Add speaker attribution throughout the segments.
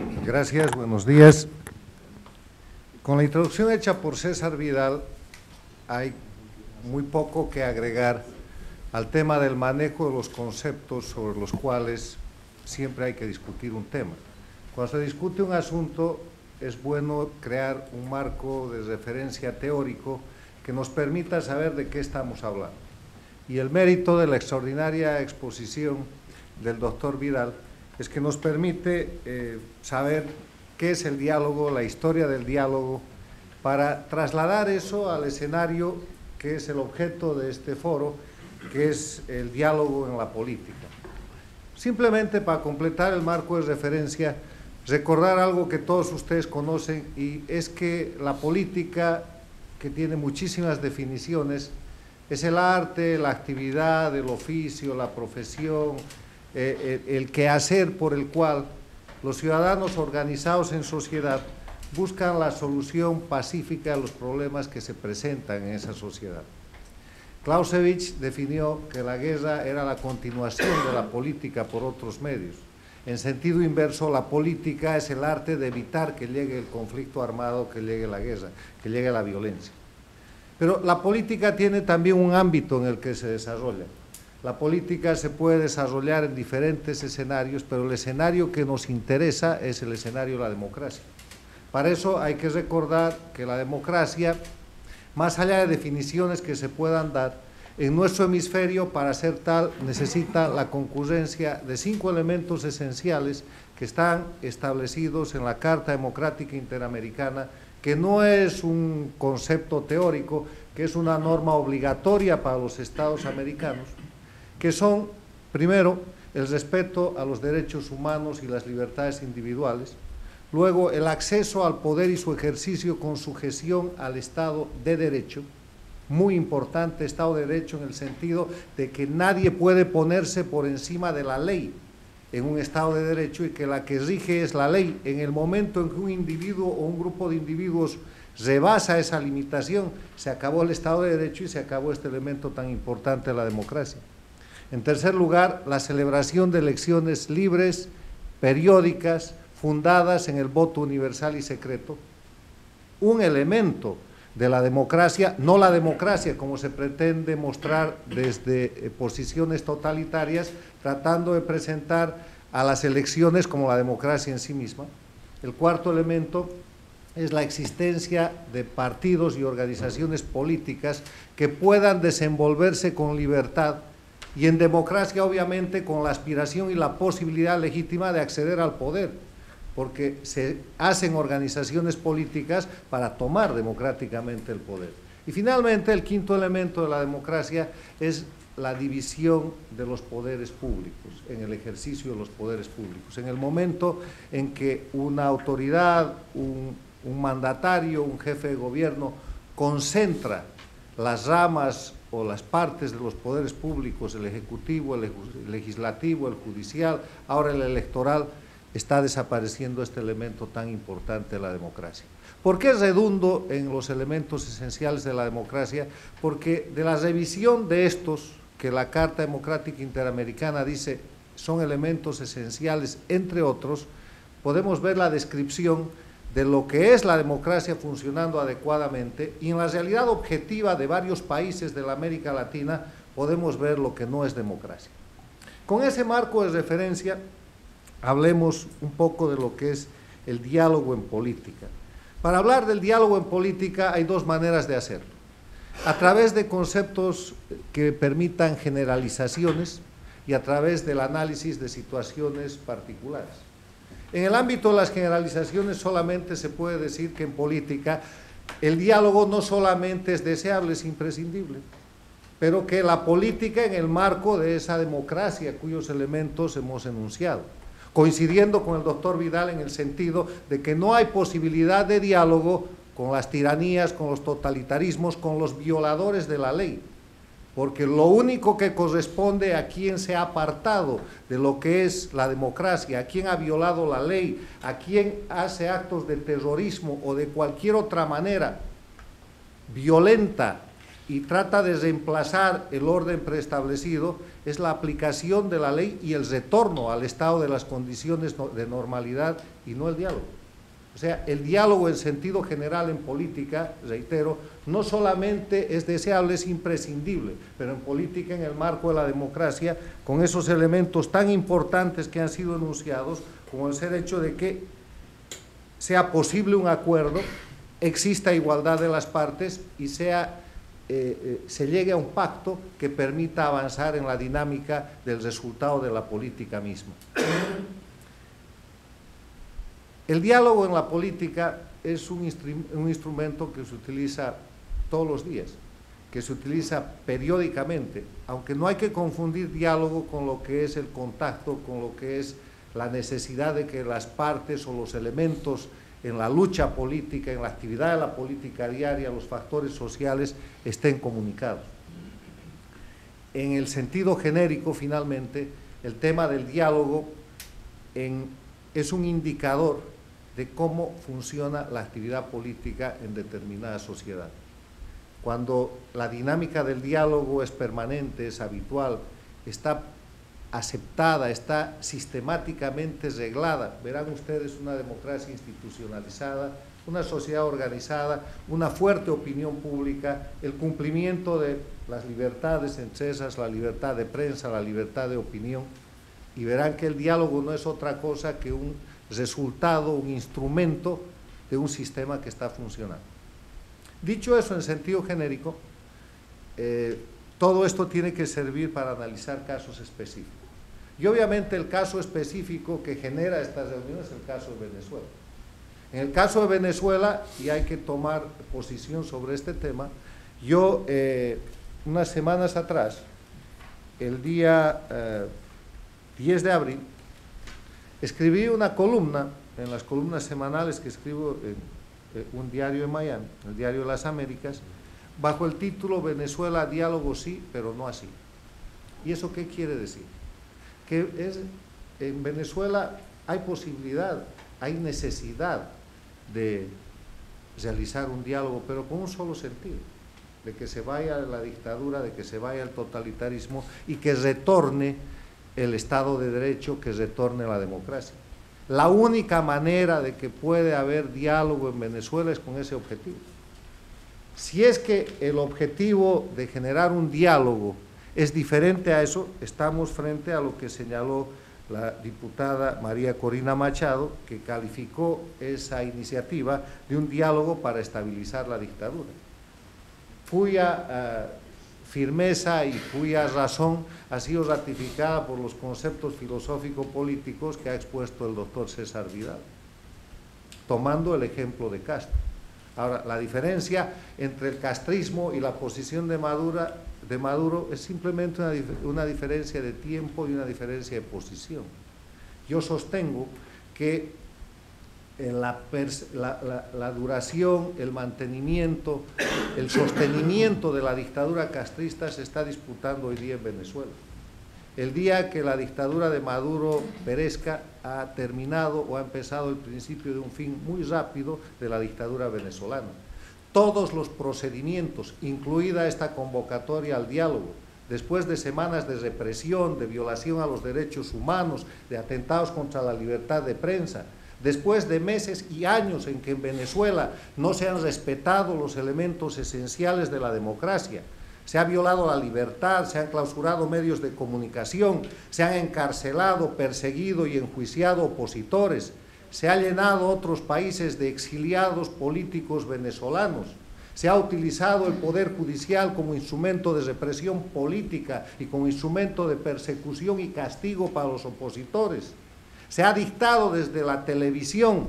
Speaker 1: Gracias, buenos días. Con la introducción hecha por César Vidal, hay muy poco que agregar al tema del manejo de los conceptos sobre los cuales siempre hay que discutir un tema. Cuando se discute un asunto, es bueno crear un marco de referencia teórico que nos permita saber de qué estamos hablando. Y el mérito de la extraordinaria exposición del doctor Vidal es que nos permite saber qué es el diálogo, la historia del diálogo, para trasladar eso al escenario que es el objeto de este foro, que es el diálogo en la política. Simplemente para completar el marco de referencia, recordar algo que todos ustedes conocen, y es que la política, que tiene muchísimas definiciones, es el arte, la actividad, el oficio, la profesión, el quehacer por el cual los ciudadanos organizados en sociedad buscan la solución pacífica a los problemas que se presentan en esa sociedad. Clausewitz definió que la guerra era la continuación de la política por otros medios. En sentido inverso, la política es el arte de evitar que llegue el conflicto armado, que llegue la guerra, que llegue la violencia. Pero la política tiene también un ámbito en el que se desarrolla. La política se puede desarrollar en diferentes escenarios, pero el escenario que nos interesa es el escenario de la democracia. Para eso hay que recordar que la democracia, más allá de definiciones que se puedan dar, en nuestro hemisferio, para ser tal, necesita la concurrencia de 5 elementos esenciales que están establecidos en la Carta Democrática Interamericana, que no es un concepto teórico, que es una norma obligatoria para los estados americanos, que son, primero, el respeto a los derechos humanos y las libertades individuales, luego el acceso al poder y su ejercicio con sujeción al Estado de Derecho, muy importante Estado de Derecho en el sentido de que nadie puede ponerse por encima de la ley en un Estado de Derecho y que la que rige es la ley. En el momento en que un individuo o un grupo de individuos rebasa esa limitación, se acabó el Estado de Derecho y se acabó este elemento tan importante de la democracia. En tercer lugar, la celebración de elecciones libres, periódicas, fundadas en el voto universal y secreto, un elemento de la democracia, no la democracia como se pretende mostrar desde posiciones totalitarias, tratando de presentar a las elecciones como la democracia en sí misma. El cuarto elemento es la existencia de partidos y organizaciones políticas que puedan desenvolverse con libertad y en democracia obviamente con la aspiración y la posibilidad legítima de acceder al poder, porque se hacen organizaciones políticas para tomar democráticamente el poder. Y finalmente, el quinto elemento de la democracia es la división de los poderes públicos, en el ejercicio de los poderes públicos. En el momento en que una autoridad, un mandatario, un jefe de gobierno concentra las ramas o las partes de los poderes públicos, el ejecutivo, el legislativo, el judicial, ahora el electoral, está desapareciendo este elemento tan importante de la democracia. ¿Por qué redundo en los elementos esenciales de la democracia? Porque de la revisión de estos, que la Carta Democrática Interamericana dice son elementos esenciales, entre otros, podemos ver la descripción de lo que es la democracia funcionando adecuadamente, y en la realidad objetiva de varios países de la América Latina podemos ver lo que no es democracia. Con ese marco de referencia, hablemos un poco de lo que es el diálogo en política. Para hablar del diálogo en política hay dos maneras de hacerlo. A través de conceptos que permitan generalizaciones y a través del análisis de situaciones particulares. En el ámbito de las generalizaciones solamente se puede decir que en política el diálogo no solamente es deseable, es imprescindible, pero que la política en el marco de esa democracia cuyos elementos hemos enunciado, coincidiendo con el doctor Vidal en el sentido de que no hay posibilidad de diálogo con las tiranías, con los totalitarismos, con los violadores de la ley, porque lo único que corresponde a quien se ha apartado de lo que es la democracia, a quien ha violado la ley, a quien hace actos de terrorismo o de cualquier otra manera violenta y trata de reemplazar el orden preestablecido, es la aplicación de la ley y el retorno al estado de las condiciones de normalidad y no el diálogo. O sea, el diálogo en sentido general en política, reitero, no solamente es deseable, es imprescindible, pero en política, en el marco de la democracia, con esos elementos tan importantes que han sido enunciados, como el hecho de que sea posible un acuerdo, exista igualdad de las partes y se llegue a un pacto que permita avanzar en la dinámica del resultado de la política misma. El diálogo en la política es un instrumento que se utiliza todos los días, que se utiliza periódicamente, aunque no hay que confundir diálogo con lo que es el contacto, con lo que es la necesidad de que las partes o los elementos en la lucha política, en la actividad de la política diaria, los factores sociales estén comunicados. En el sentido genérico, finalmente, el tema del diálogo es un indicador de cómo funciona la actividad política en determinada sociedad. Cuando la dinámica del diálogo es permanente, es habitual, está aceptada, está sistemáticamente reglada, verán ustedes una democracia institucionalizada, una sociedad organizada, una fuerte opinión pública, el cumplimiento de las libertades, entre esas la libertad de prensa, la libertad de opinión, y verán que el diálogo no es otra cosa que un resultado, un instrumento de un sistema que está funcionando. Dicho eso en sentido genérico, todo esto tiene que servir para analizar casos específicos. Y obviamente el caso específico que genera estas reuniones es el caso de Venezuela. En el caso de Venezuela, y hay que tomar posición sobre este tema, yo unas semanas atrás, el día 10 de abril, escribí una columna, en las columnas semanales que escribo en un diario de Miami, el Diario de las Américas, bajo el título Venezuela, diálogo sí, pero no así. ¿Y eso qué quiere decir? Que en Venezuela hay posibilidad, hay necesidad de realizar un diálogo, pero con un solo sentido, de que se vaya la dictadura, de que se vaya el totalitarismo y que retorne el Estado de Derecho, que retorne la democracia. La única manera de que puede haber diálogo en Venezuela es con ese objetivo. Si es que el objetivo de generar un diálogo es diferente a eso, estamos frente a lo que señaló la diputada María Corina Machado, que calificó esa iniciativa de un diálogo para estabilizar la dictadura. Cuya firmeza y cuya razón ha sido ratificada por los conceptos filosófico-políticos que ha expuesto el doctor César Vidal, tomando el ejemplo de Castro. Ahora, la diferencia entre el castrismo y la posición de Maduro es simplemente una diferencia de tiempo y una diferencia de posición. Yo sostengo que en la duración, el mantenimiento, el sostenimiento de la dictadura castrista se está disputando hoy día en Venezuela. El día que la dictadura de Maduro perezca, ha terminado o ha empezado el principio de un fin muy rápido de la dictadura venezolana. Todos los procedimientos, incluida esta convocatoria al diálogo, después de semanas de represión, de violación a los derechos humanos, de atentados contra la libertad de prensa, después de meses y años en que en Venezuela no se han respetado los elementos esenciales de la democracia, se ha violado la libertad, se han clausurado medios de comunicación, se han encarcelado, perseguido y enjuiciado opositores, se ha llenado otros países de exiliados políticos venezolanos, se ha utilizado el Poder Judicial como instrumento de represión política y como instrumento de persecución y castigo para los opositores. Se ha dictado desde la televisión,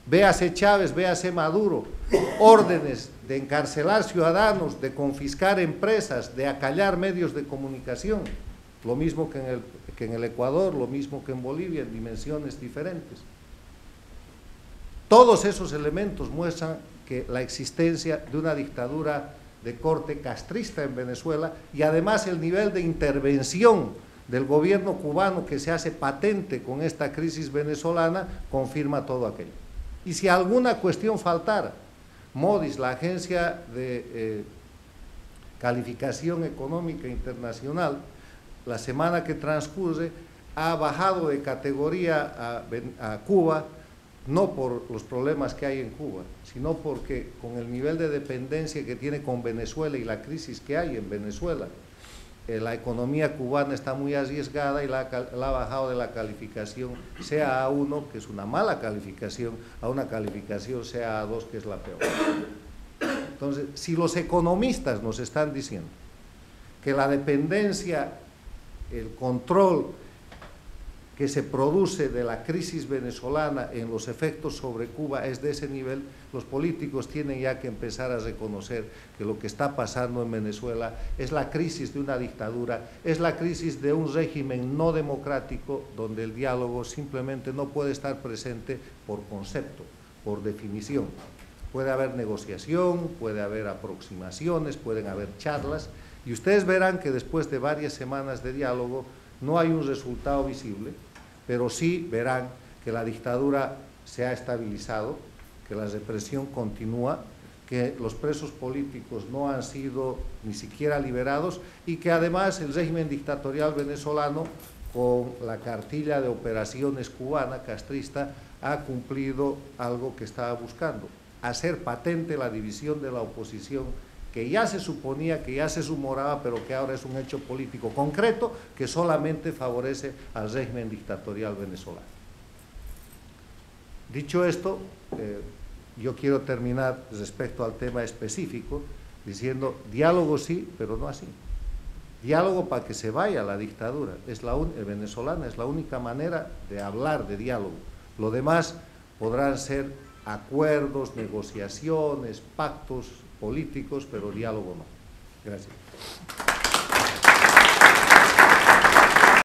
Speaker 1: véase Chávez, véase Maduro, órdenes de encarcelar ciudadanos, de confiscar empresas, de acallar medios de comunicación, lo mismo que en el Ecuador, lo mismo que en Bolivia, en dimensiones diferentes. Todos esos elementos muestran que la existencia de una dictadura de corte castrista en Venezuela y además el nivel de intervención del gobierno cubano que se hace patente con esta crisis venezolana confirma todo aquello. Y si alguna cuestión faltara, Moody's, la agencia de calificación económica internacional, la semana que transcurre, ha bajado de categoría a Cuba, no por los problemas que hay en Cuba, sino porque con el nivel de dependencia que tiene con Venezuela y la crisis que hay en Venezuela, la economía cubana está muy arriesgada y la ha bajado de la calificación CAA1, que es una mala calificación, a una calificación CAA2, que es la peor. Entonces, si los economistas nos están diciendo que la dependencia, el control que se produce de la crisis venezolana en los efectos sobre Cuba es de ese nivel, los políticos tienen ya que empezar a reconocer que lo que está pasando en Venezuela es la crisis de una dictadura, es la crisis de un régimen no democrático donde el diálogo simplemente no puede estar presente por concepto, por definición. Puede haber negociación, puede haber aproximaciones, pueden haber charlas, y ustedes verán que después de varias semanas de diálogo no hay un resultado visible, pero sí verán que la dictadura se ha estabilizado, que la represión continúa, que los presos políticos no han sido ni siquiera liberados y que además el régimen dictatorial venezolano, con la cartilla de operaciones cubana, castrista, ha cumplido algo que estaba buscando, hacer patente la división de la oposición, que ya se suponía, que ya se rumoraba, pero que ahora es un hecho político concreto que solamente favorece al régimen dictatorial venezolano. Dicho esto, yo quiero terminar respecto al tema específico diciendo diálogo sí, pero no así. Diálogo para que se vaya la dictadura, venezolana, es la única manera de hablar de diálogo. Lo demás podrán ser acuerdos, negociaciones, pactos políticos, pero diálogo no. Gracias.